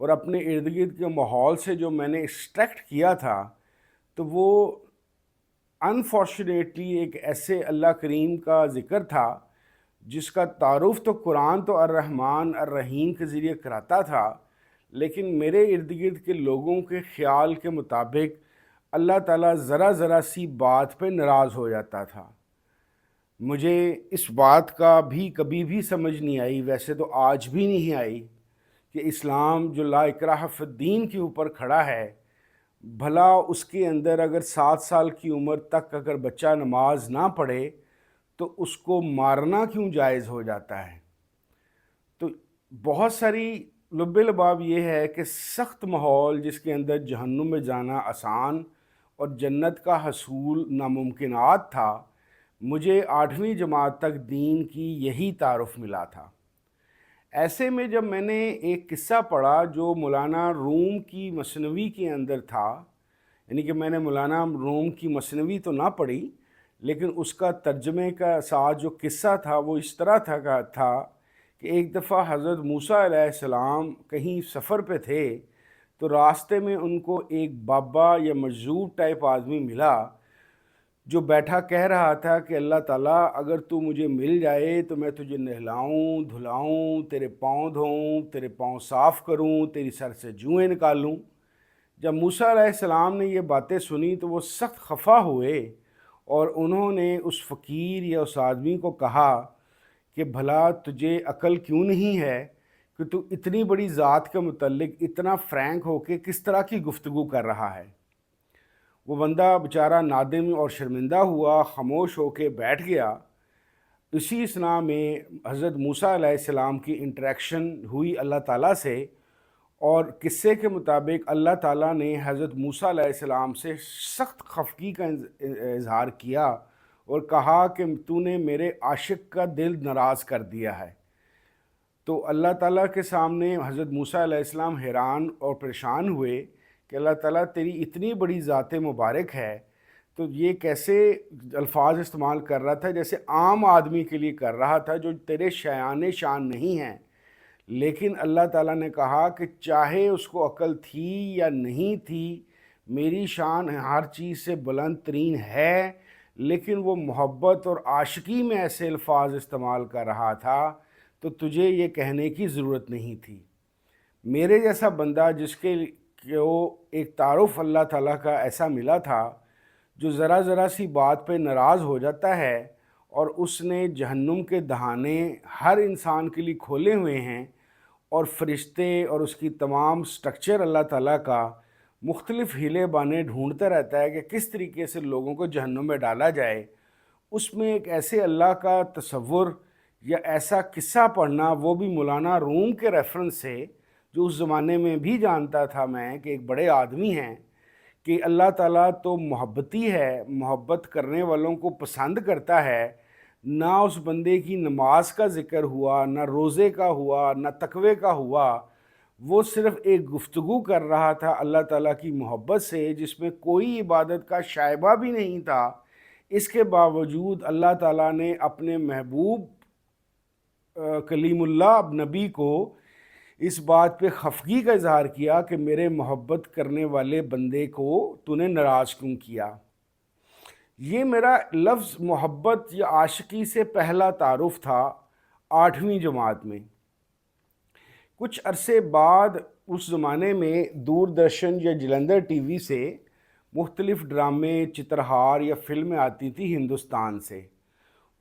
اور اپنے ارد گرد کے ماحول سے جو میں نے ایکسٹریکٹ کیا تھا، تو وہ انفارچونیٹلی ایک ایسے اللہ کریم کا ذکر تھا جس کا تعارف تو قرآن تو الرحمن الرحیم کے ذریعے کراتا تھا، لیکن میرے ارد گرد کے لوگوں کے خیال کے مطابق اللہ تعالیٰ ذرا ذرا سی بات پہ ناراض ہو جاتا تھا۔ مجھے اس بات کا بھی کبھی بھی سمجھ نہیں آئی، ویسے تو آج بھی نہیں آئی، کہ اسلام جو لا اکراہ فی الدین کے اوپر کھڑا ہے، بھلا اس کے اندر اگر 7 سال کی عمر تک اگر بچہ نماز نہ پڑھے تو اس کو مارنا کیوں جائز ہو جاتا ہے؟ تو بہت ساری لب لباب یہ ہے کہ سخت ماحول جس کے اندر جہنم میں جانا آسان اور جنت کا حصول ناممکنات تھا، مجھے 8ویں جماعت تک دین کی یہی تعارف ملا تھا۔ ایسے میں جب میں نے ایک قصہ پڑھا جو مولانا روم کی مثنوی کے اندر تھا، یعنی کہ میں نے مولانا روم کی مثنوی تو نہ پڑھی، لیکن اس کا ترجمے کا ساتھ جو قصہ تھا وہ اس طرح تھا کہ ایک دفعہ حضرت موسیٰ علیہ السلام کہیں سفر پہ تھے، تو راستے میں ان کو ایک بابا یا مجذوب ٹائپ آدمی ملا جو بیٹھا کہہ رہا تھا کہ اللہ تعالیٰ اگر تو مجھے مل جائے تو میں تجھے نہلاؤں دھلاؤں، تیرے پاؤں دھوؤں، تیرے پاؤں صاف کروں، تیری سر سے جوئیں نکالوں۔ جب موسیٰ علیہ السلام نے یہ باتیں سنی تو وہ سخت خفا ہوئے، اور انہوں نے اس فقیر یا اس آدمی کو کہا کہ بھلا تجھے عقل کیوں نہیں ہے کہ تو اتنی بڑی ذات کے متعلق اتنا فرینک ہو کے کس طرح کی گفتگو کر رہا ہے؟ وہ بندہ بیچارہ نادم اور شرمندہ ہوا، خاموش ہو کے بیٹھ گیا۔ اسی اثناء میں حضرت موسیٰ علیہ السلام کی انٹریکشن ہوئی اللہ تعالیٰ سے، اور قصے کے مطابق اللہ تعالیٰ نے حضرت موسیٰ علیہ السلام سے سخت خفگی کا اظہار کیا اور کہا کہ تو نے میرے عاشق کا دل ناراض کر دیا ہے۔ تو اللہ تعالیٰ کے سامنے حضرت موسیٰ علیہ السلام حیران اور پریشان ہوئے کہ اللہ تعالیٰ تیری اتنی بڑی ذات مبارک ہے، تو یہ کیسے الفاظ استعمال کر رہا تھا جیسے عام آدمی کے لیے کر رہا تھا جو تیرے شایان شان نہیں ہیں۔ لیکن اللہ تعالیٰ نے کہا کہ چاہے اس کو عقل تھی یا نہیں تھی، میری شان ہر چیز سے بلند ترین ہے، لیکن وہ محبت اور عاشقی میں ایسے الفاظ استعمال کر رہا تھا تو تجھے یہ کہنے کی ضرورت نہیں تھی۔ میرے جیسا بندہ جس کے ایک تعارف اللہ تعالیٰ کا ایسا ملا تھا جو ذرا ذرا سی بات پہ ناراض ہو جاتا ہے، اور اس نے جہنم کے دہانے ہر انسان کے لیے کھولے ہوئے ہیں، اور فرشتے اور اس کی تمام سٹرکچر اللہ تعالیٰ کا مختلف ہیلے بانے ڈھونڈتا رہتا ہے کہ کس طریقے سے لوگوں کو جہنم میں ڈالا جائے۔ اس میں ایک ایسے اللہ کا تصور یا ایسا قصہ پڑھنا، وہ بھی مولانا روم کے ریفرنس سے، جو اس زمانے میں بھی جانتا تھا میں کہ ایک بڑے آدمی ہیں، کہ اللہ تعالیٰ تو محبتی ہے، محبت کرنے والوں کو پسند کرتا ہے۔ نہ اس بندے کی نماز کا ذکر ہوا، نہ روزے کا ہوا، نہ تقوی کا ہوا، وہ صرف ایک گفتگو کر رہا تھا اللہ تعالیٰ کی محبت سے جس میں کوئی عبادت کا شائبہ بھی نہیں تھا۔ اس کے باوجود اللہ تعالیٰ نے اپنے محبوب کلیم اللہ نبی کو اس بات پہ خفگی کا اظہار کیا کہ میرے محبت کرنے والے بندے کو تو نے ناراض کیوں کیا۔ یہ میرا لفظ محبت یا عاشقی سے پہلا تعارف تھا 8ویں جماعت میں۔ کچھ عرصے بعد اس زمانے میں دوردرشن یا جلندھر ٹی وی سے مختلف ڈرامے، چترہار یا فلمیں آتی تھی ہندوستان سے۔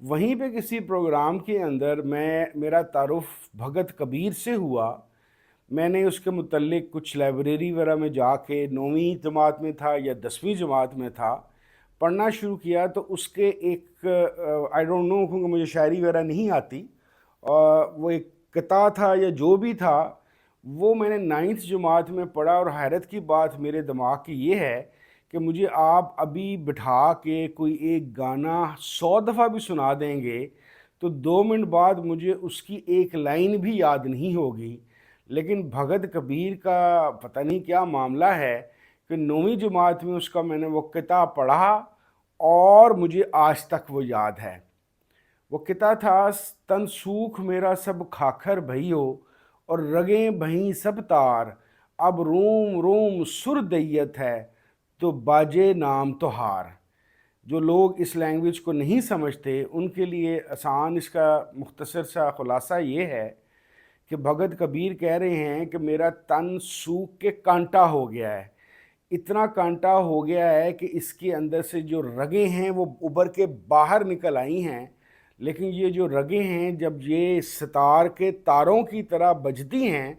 وہیں پہ کسی پروگرام کے اندر میرا تعارف بھگت کبیر سے ہوا۔ میں نے اس کے متعلق کچھ لائبریری وغیرہ میں جا کے 9ویں جماعت میں تھا یا 10ویں جماعت میں تھا، پڑھنا شروع کیا، تو اس کے ایک آئی ڈونٹ نو، کیونکہ مجھے شاعری وغیرہ نہیں آتی، وہ ایک قطعہ تھا یا جو بھی تھا، وہ میں نے 9ویں جماعت میں پڑھا، اور حیرت کی بات میرے دماغ کی یہ ہے کہ مجھے آپ ابھی بٹھا کے کوئی ایک گانا 100 دفعہ بھی سنا دیں گے تو 2 منٹ بعد مجھے اس کی ایک لائن بھی یاد نہیں ہوگی۔ لیکن بھگت کبیر کا پتہ نہیں کیا معاملہ ہے کہ 9ویں جماعت میں اس کا میں نے وہ قطعہ پڑھا اور مجھے آج تک وہ یاد ہے۔ وہ قطعہ تھا: تن سوکھ میرا سب کھاکھر بھئیو، اور رگیں بہیں سب تار، اب روم روم سردیت ہے تو باجے نام تو ہار۔ جو لوگ اس لینگویج کو نہیں سمجھتے ان کے لیے آسان اس کا مختصر سا خلاصہ یہ ہے کہ بھگت کبیر کہہ رہے ہیں کہ میرا تن سوکھ کے کانٹا ہو گیا ہے، اتنا کانٹا ہو گیا ہے کہ اس کے اندر سے جو رگیں ہیں وہ ابھر کے باہر نکل آئی ہیں، لیکن یہ جو رگیں ہیں جب یہ ستار کے تاروں کی طرح بجتی ہیں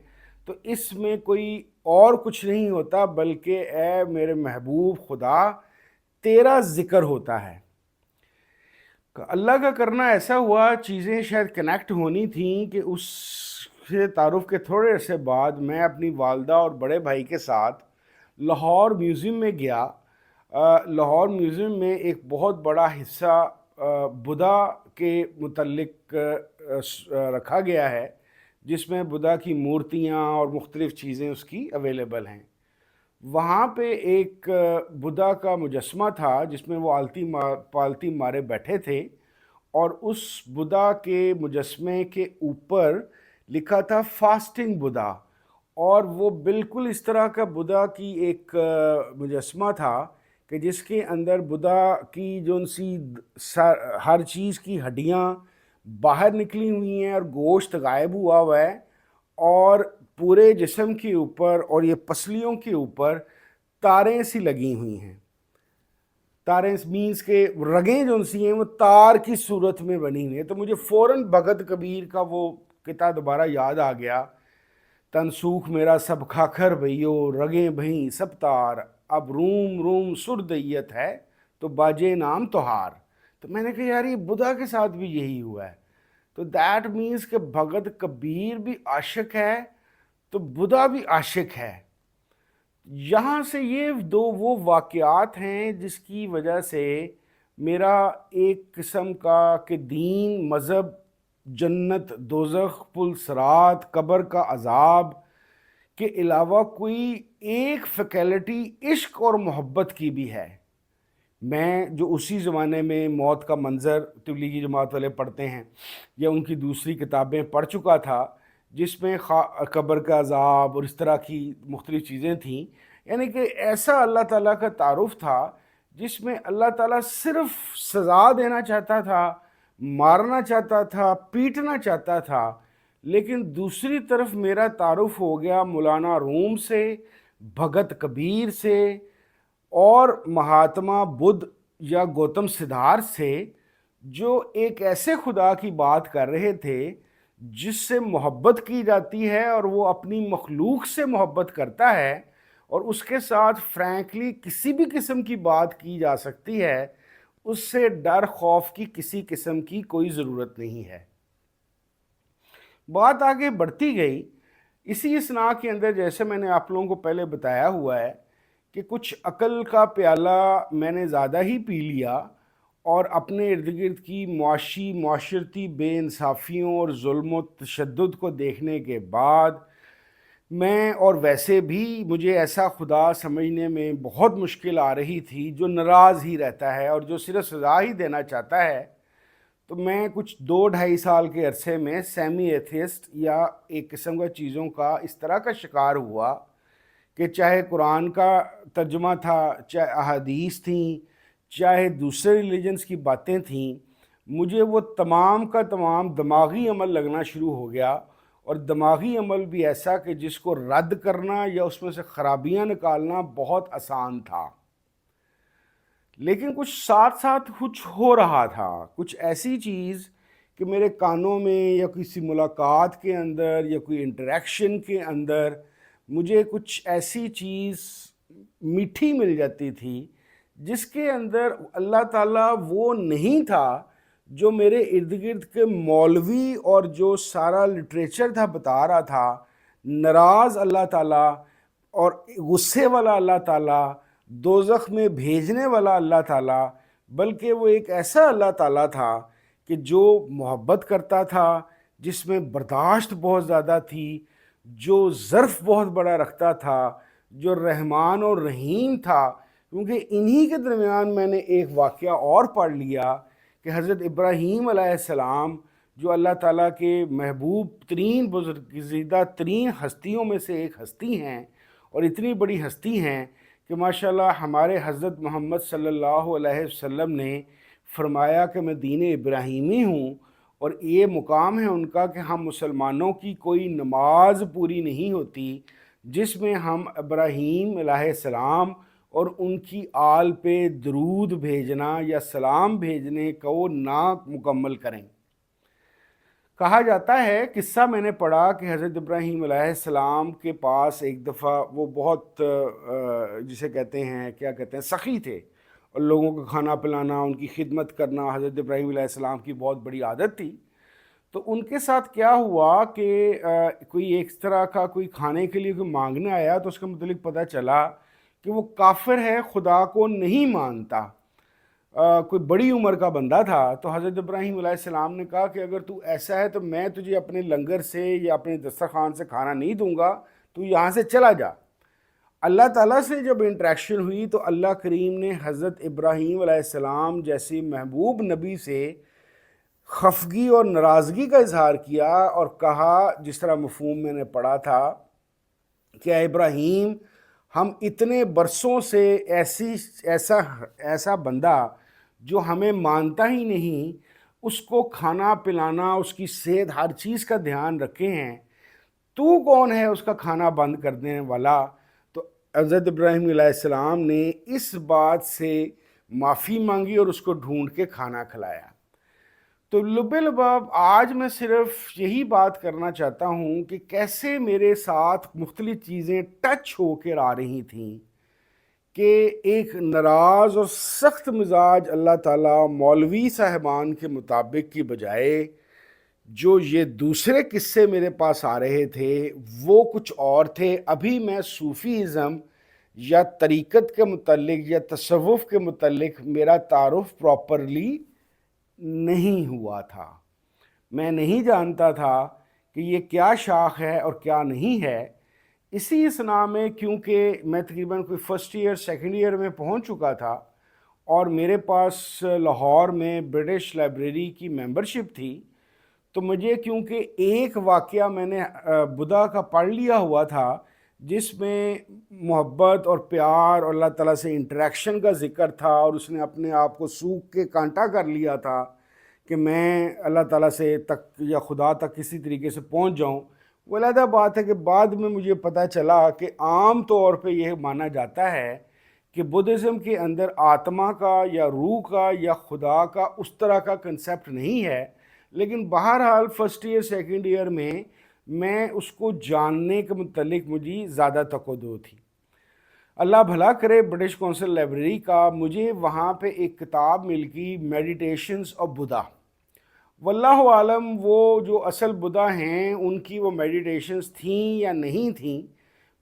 تو اس میں کوئی اور کچھ نہیں ہوتا بلکہ اے میرے محبوب خدا تیرا ذکر ہوتا ہے۔ اللہ کا کرنا ایسا ہوا، چیزیں شاید کنیکٹ ہونی تھیں کہ اس سے تعارف کے تھوڑے عرصے بعد میں اپنی والدہ اور بڑے بھائی کے ساتھ لاہور میوزیم میں گیا۔ لاہور میوزیم میں ایک بہت بڑا حصہ بدھا کے متعلق رکھا گیا ہے، جس میں بدھا کی مورتیاں اور مختلف چیزیں اس کی اویلیبل ہیں۔ وہاں پہ ایک بدھا کا مجسمہ تھا جس میں وہ پالتی مارے بیٹھے تھے، اور اس بدھا کے مجسمے کے اوپر لکھا تھا فاسٹنگ بدھا، اور وہ بالکل اس طرح کا بدھا کی ایک مجسمہ تھا کہ جس کے اندر بدھا کی جو سی ہر چیز کی ہڈیاں باہر نکلی ہوئی ہیں اور گوشت غائب ہوا ہے، اور پورے جسم کے اوپر اور یہ پسلیوں کے اوپر تاریں سی لگی ہوئی ہیں۔ تاریں مینس کے رگیں جو سی ہیں وہ تار کی صورت میں بنی ہوئی ہیں۔ تو مجھے فوراً بھگت کبیر کا وہ قطعہ دوبارہ یاد آ گیا، تن سوکھ میرا سب کھاکھر بھئیو، رگیں بھئیں سب تار، اب روم روم سردیت ہے تو باجے نام تہار۔ تو میں نے کہا یار یہ بدھا کے ساتھ بھی یہی ہوا ہے، تو دیٹ مینس کہ بھگت کبیر بھی عاشق ہے تو بدھا بھی عاشق ہے۔ یہاں سے یہ وہ واقعات ہیں جس کی وجہ سے میرا ایک قسم کا کہ دین، مذہب، جنت، دوزخ، پل صراط، قبر کا عذاب کے علاوہ کوئی ایک فیکلٹی عشق اور محبت کی بھی ہے۔ میں جو اسی زمانے میں موت کا منظر تبلیغی جماعت والے پڑھتے ہیں یا ان کی دوسری کتابیں پڑھ چکا تھا جس میں قبر کا عذاب اور اس طرح کی مختلف چیزیں تھیں، یعنی کہ ایسا اللہ تعالیٰ کا تعارف تھا جس میں اللہ تعالیٰ صرف سزا دینا چاہتا تھا، مارنا چاہتا تھا، پیٹنا چاہتا تھا، لیکن دوسری طرف میرا تعارف ہو گیا مولانا روم سے، بھگت کبیر سے، اور مہاتما بدھ یا گوتم سدھارتھ سے، جو ایک ایسے خدا کی بات کر رہے تھے جس سے محبت کی جاتی ہے اور وہ اپنی مخلوق سے محبت کرتا ہے، اور اس کے ساتھ فرینکلی کسی بھی قسم کی بات کی جا سکتی ہے، اس سے ڈر خوف کی کسی قسم کی کوئی ضرورت نہیں ہے۔ بات آگے بڑھتی گئی، اسی اثناء کے اندر جیسے میں نے آپ لوگوں کو پہلے بتایا ہوا ہے کہ کچھ عقل کا پیالہ میں نے زیادہ ہی پی لیا، اور اپنے ارد گرد کی معاشرتی بے انصافیوں اور ظلم و تشدد کو دیکھنے کے بعد میں، اور ویسے بھی مجھے ایسا خدا سمجھنے میں بہت مشکل آ رہی تھی جو ناراض ہی رہتا ہے اور جو صرف سزا ہی دینا چاہتا ہے، تو میں کچھ 2-2.5 سال کے عرصے میں سیمی ایتھیسٹ یا ایک قسم کا چیزوں کا اس طرح کا شکار ہوا کہ چاہے قرآن کا ترجمہ تھا، چاہے احادیث تھیں، چاہے دوسرے ریلیجنز کی باتیں تھیں، مجھے وہ تمام کا تمام دماغی عمل لگنا شروع ہو گیا، اور دماغی عمل بھی ایسا کہ جس کو رد کرنا یا اس میں سے خرابیاں نکالنا بہت آسان تھا، لیکن کچھ ساتھ ساتھ کچھ ہو رہا تھا، کچھ ایسی چیز کہ میرے کانوں میں یا کسی ملاقات کے اندر یا کوئی انٹریکشن کے اندر مجھے کچھ ایسی چیز میٹھی مل جاتی تھی جس کے اندر اللہ تعالیٰ وہ نہیں تھا جو میرے ارد گرد کے مولوی اور جو سارا لٹریچر تھا بتا رہا تھا۔ ناراض اللہ تعالیٰ اور غصے والا اللہ تعالیٰ، دوزخ میں بھیجنے والا اللہ تعالیٰ، بلکہ وہ ایک ایسا اللہ تعالیٰ تھا کہ جو محبت کرتا تھا، جس میں برداشت بہت زیادہ تھی، جو ظرف بہت بڑا رکھتا تھا، جو رحمان اور رحیم تھا۔ کیونکہ انہی کے درمیان میں نے ایک واقعہ اور پڑھ لیا کہ حضرت ابراہیم علیہ السلام جو اللہ تعالیٰ کے محبوب ترین، بزرگزیدہ ترین ہستیوں میں سے ایک ہستی ہیں، اور اتنی بڑی ہستی ہیں کہ ماشاءاللہ ہمارے حضرت محمد صلی اللہ علیہ وسلم نے فرمایا کہ میں دین ابراہیمی ہوں، اور یہ مقام ہے ان کا کہ ہم مسلمانوں کی کوئی نماز پوری نہیں ہوتی جس میں ہم ابراہیم علیہ السلام اور ان کی آل پہ درود بھیجنا یا سلام بھیجنے کو نہ مکمل کریں۔ کہا جاتا ہے، قصہ میں نے پڑھا کہ حضرت ابراہیم علیہ السلام کے پاس ایک دفعہ وہ بہت جسے کہتے ہیں کیا کہتے ہیں سخی تھے، اور لوگوں کو کھانا پلانا، ان کی خدمت کرنا حضرت ابراہیم علیہ السلام کی بہت بڑی عادت تھی۔ تو ان کے ساتھ کیا ہوا کہ کوئی ایک طرح کا کوئی کھانے کے لیے کوئی مانگنے آیا، تو اس کے متعلق پتہ چلا کہ وہ کافر ہے، خدا کو نہیں مانتا، کوئی بڑی عمر کا بندہ تھا۔ تو حضرت ابراہیم علیہ السلام نے کہا کہ اگر تو ایسا ہے تو میں تجھے اپنے لنگر سے یا اپنے دسترخوان سے کھانا نہیں دوں گا، تو یہاں سے چلا جا۔ اللہ تعالیٰ سے جب انٹریکشن ہوئی تو اللہ کریم نے حضرت ابراہیم علیہ السلام جیسی محبوب نبی سے خفگی اور ناراضگی کا اظہار کیا اور کہا، جس طرح مفہوم میں نے پڑھا تھا کہ اے ابراہیم، ہم اتنے برسوں سے ایسا بندہ جو ہمیں مانتا ہی نہیں، اس کو کھانا پلانا، اس کی صحت، ہر چیز کا دھیان رکھے ہیں، تو کون ہے اس کا کھانا بند کر دینے والا؟ تو حضرت ابراہیم علیہ السلام نے اس بات سے معافی مانگی اور اس کو ڈھونڈ کے کھانا کھلایا۔ تو لب لباب آج میں صرف یہی بات کرنا چاہتا ہوں کہ کیسے میرے ساتھ مختلف چیزیں ٹچ ہو کر آ رہی تھیں کہ ایک ناراض اور سخت مزاج اللہ تعالیٰ مولوی صاحبان کے مطابق کی بجائے جو یہ دوسرے قصے میرے پاس آ رہے تھے وہ کچھ اور تھے۔ ابھی میں صوفیزم یا طریقت کے متعلق یا تصوف کے متعلق میرا تعارف پراپرلی نہیں ہوا تھا، میں نہیں جانتا تھا کہ یہ کیا شاخ ہے اور کیا نہیں ہے۔ اسی اسنا میں کیونکہ میں تقریباً کوئی فرسٹ ایئر سیکنڈ ایئر میں پہنچ چکا تھا اور میرے پاس لاہور میں برٹش لائبریری کی ممبرشپ تھی، تو مجھے کیونکہ ایک واقعہ میں نے بدھا کا پڑھ لیا ہوا تھا جس میں محبت اور پیار اور اللہ تعالیٰ سے انٹریکشن کا ذکر تھا، اور اس نے اپنے آپ کو سوکھ کے کانٹا کر لیا تھا کہ میں اللہ تعالیٰ سے تک یا خدا تک کسی طریقے سے پہنچ جاؤں۔ وہ علیحدہ بات ہے کہ بعد میں مجھے پتہ چلا کہ عام طور پہ یہ مانا جاتا ہے کہ بدھزم کے اندر آتما کا یا روح کا یا خدا کا اس طرح کا کنسیپٹ نہیں ہے، لیکن بہرحال فرسٹ ایئر سیکنڈ ایئر میں اس کو جاننے کے متعلق مجھے زیادہ توقع تھی۔ اللہ بھلا کرے برٹش کونسل لائبریری کا، مجھے وہاں پہ ایک کتاب مل گئی میڈیٹیشنز آف بدھا۔ واللہ عالم وہ جو اصل بدھا ہیں ان کی وہ میڈیٹیشنز تھیں یا نہیں تھیں،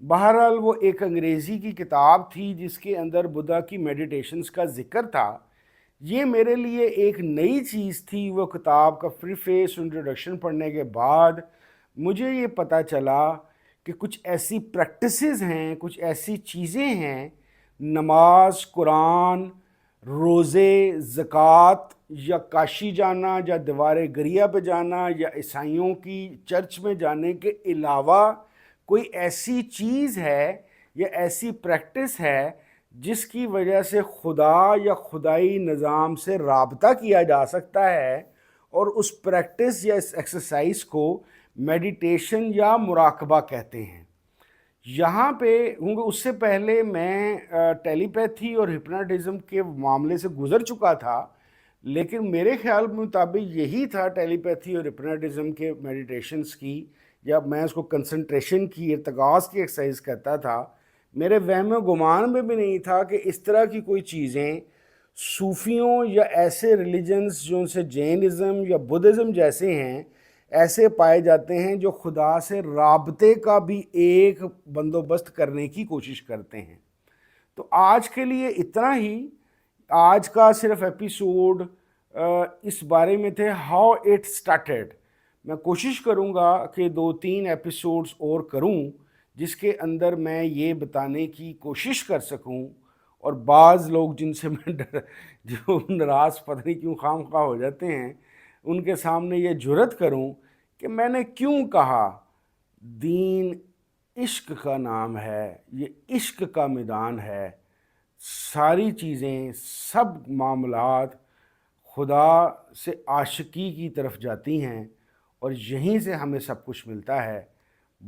بہرحال وہ ایک انگریزی کی کتاب تھی جس کے اندر بدھا کی میڈیٹیشنز کا ذکر تھا۔ یہ میرے لیے ایک نئی چیز تھی۔ وہ کتاب کا پریفیس انٹروڈکشن پڑھنے کے بعد مجھے یہ پتہ چلا کہ کچھ ایسی پریکٹسز ہیں، کچھ ایسی چیزیں ہیں، نماز، قرآن، روزے، زکوٰۃ، یا کاشی جانا یا دیوار گریا پہ جانا یا عیسائیوں کی چرچ میں جانے کے علاوہ کوئی ایسی چیز ہے یا ایسی پریکٹس ہے جس کی وجہ سے خدا یا خدائی نظام سے رابطہ کیا جا سکتا ہے، اور اس پریکٹس یا اس ایکسرسائز کو میڈیٹیشن یا مراقبہ کہتے ہیں۔ یہاں پہ اس سے پہلے میں ٹیلی پیتھی اور ہپناٹزم کے معاملے سے گزر چکا تھا، لیکن میرے خیال کے مطابق یہی تھا ٹیلی پیتھی اور ہپناٹزم کے میڈیٹیشنز کی، یا میں اس کو کنسنٹریشن کی، ارتکاز کی ایکسرسائز کہتا تھا۔ میرے وہم و گمان میں بھی نہیں تھا کہ اس طرح کی کوئی چیزیں صوفیوں یا ایسے ریلیجنز جو ان سے جینزم یا بدھزم جیسے ہیں ایسے پائے جاتے ہیں جو خدا سے رابطے کا بھی ایک بندوبست کرنے کی کوشش کرتے ہیں۔ تو آج کے لیے اتنا ہی۔ آج کا صرف ایپیسوڈ اس بارے میں تھے ہاؤ اٹ سٹارٹڈ۔ میں کوشش کروں گا کہ 2-3 ایپیسوڈز اور کروں جس کے اندر میں یہ بتانے کی کوشش کر سکوں، اور بعض لوگ جن سے میں جو ناراض پتہ نہیں کیوں خام خواہ ہو جاتے ہیں، ان کے سامنے یہ جرأت کروں کہ میں نے کیوں کہا دین عشق کا نام ہے، یہ عشق کا میدان ہے۔ ساری چیزیں، سب معاملات خدا سے عاشقی کی طرف جاتی ہیں اور یہیں سے ہمیں سب کچھ ملتا ہے۔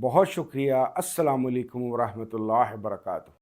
بہت شکریہ۔ السلام علیکم ورحمۃ اللہ وبرکاتہ۔